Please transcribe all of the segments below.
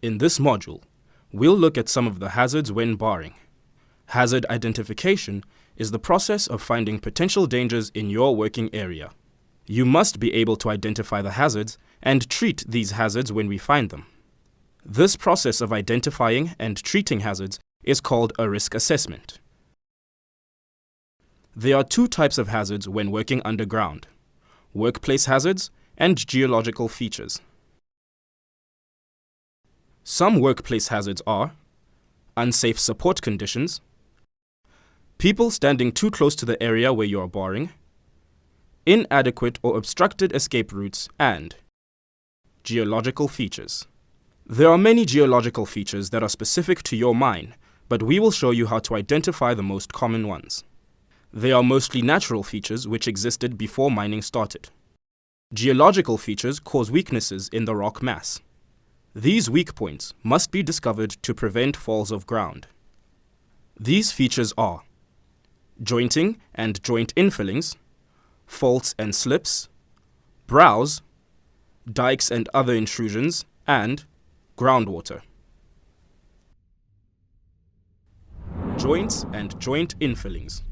In this module, we'll look at some of the hazards when barring. Hazard identification is the process of finding potential dangers in your working area. You must be able to identify the hazards and treat these hazards when we find them. This process of identifying and treating hazards is called a risk assessment. There are two types of hazards when working underground: workplace hazards and geological features. Some workplace hazards are unsafe support conditions, people standing too close to the area where you are barring, inadequate or obstructed escape routes, and geological features. There are many geological features that are specific to your mine, but we will show you how to identify the most common ones. They are mostly natural features which existed before mining started. Geological features cause weaknesses in the rock mass. These weak points must be discovered to prevent falls of ground. These features are jointing and joint infillings, faults and slips, brows, dikes and other intrusions, and groundwater. Joints and joint infillings.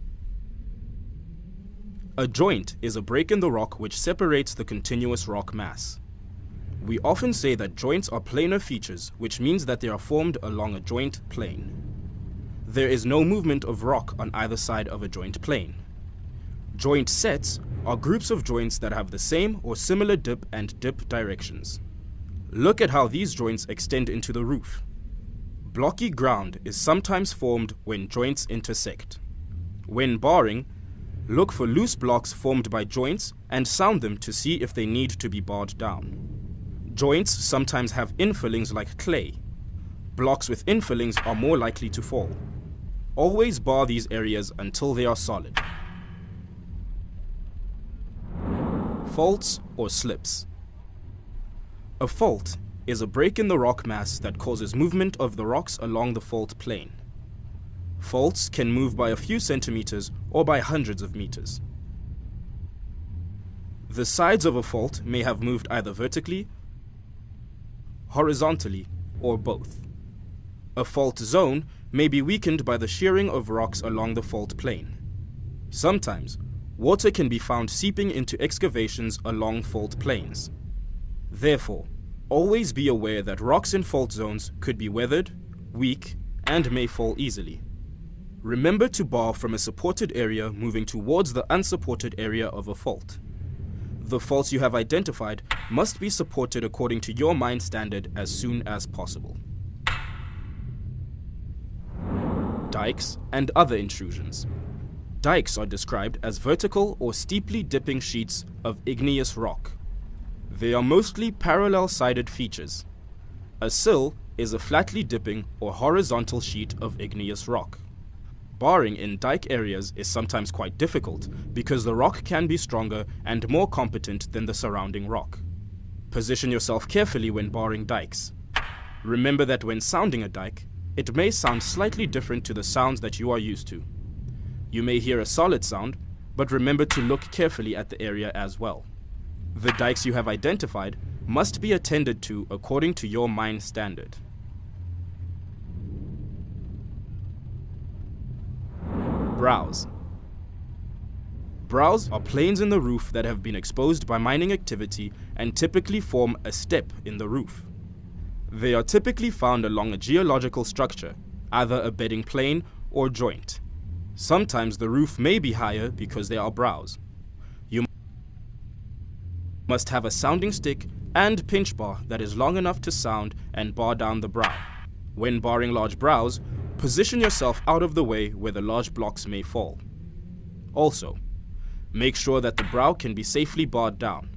A joint is a break in the rock which separates the continuous rock mass. We often say that joints are planar features, which means that they are formed along a joint plane. There is no movement of rock on either side of a joint plane. Joint sets are groups of joints that have the same or similar dip and dip directions. Look at how these joints extend into the roof. Blocky ground is sometimes formed when joints intersect. When barring, look for loose blocks formed by joints and sound them to see if they need to be barred down. Joints sometimes have infillings like clay. Blocks with infillings are more likely to fall. Always bar these areas until they are solid. Faults or slips. A fault is a break in the rock mass that causes movement of the rocks along the fault plane. Faults can move by a few centimeters or by hundreds of meters. The sides of a fault may have moved either vertically, horizontally, or both. A fault zone may be weakened by the shearing of rocks along the fault plane. Sometimes, water can be found seeping into excavations along fault planes. Therefore, always be aware that rocks in fault zones could be weathered, weak, and may fall easily. Remember to bar from a supported area moving towards the unsupported area of a fault. The faults you have identified must be supported according to your mine standard as soon as possible. Dikes and other intrusions. Dikes are described as vertical or steeply dipping sheets of igneous rock. They are mostly parallel-sided features. A sill is a flatly dipping or horizontal sheet of igneous rock. Barring in dike areas is sometimes quite difficult because the rock can be stronger and more competent than the surrounding rock. Position yourself carefully when barring dikes. Remember that when sounding a dike, it may sound slightly different to the sounds that you are used to. You may hear a solid sound, but remember to look carefully at the area as well. The dikes you have identified must be attended to according to your mine standard. Brows. Brows are planes in the roof that have been exposed by mining activity and typically form a step in the roof. They are typically found along a geological structure, either a bedding plane or joint. Sometimes the roof may be higher because there are brows. You must have a sounding stick and pinch bar that is long enough to sound and bar down the brow. When barring large brows, position yourself out of the way where the large blocks may fall. Also, make sure that the brow can be safely barred down.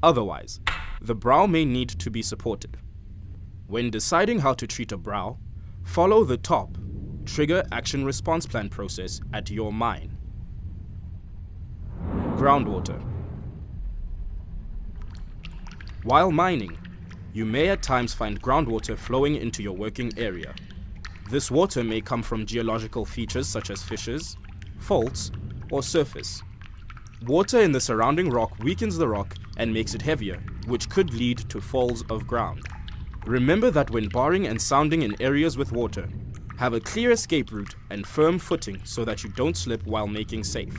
Otherwise, the brow may need to be supported. When deciding how to treat a brow, follow the top Trigger Action Response Plan process at your mine. Groundwater. While mining, you may at times find groundwater flowing into your working area. This water may come from geological features such as fissures, faults, or surface. Water in the surrounding rock weakens the rock and makes it heavier, which could lead to falls of ground. Remember that when barring and sounding in areas with water, have a clear escape route and firm footing so that you don't slip while making safe.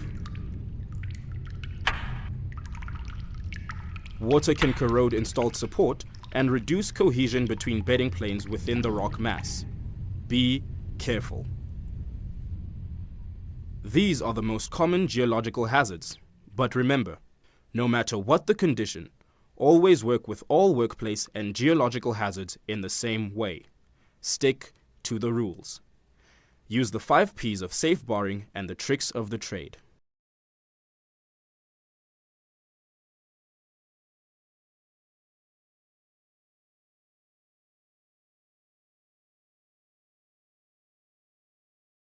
Water can corrode installed support and reduce cohesion between bedding planes within the rock mass. Be careful. These are the most common geological hazards, but remember, no matter what the condition, always work with all workplace and geological hazards in the same way. Stick to the rules. Use the 5 P's of safe barring and the tricks of the trade.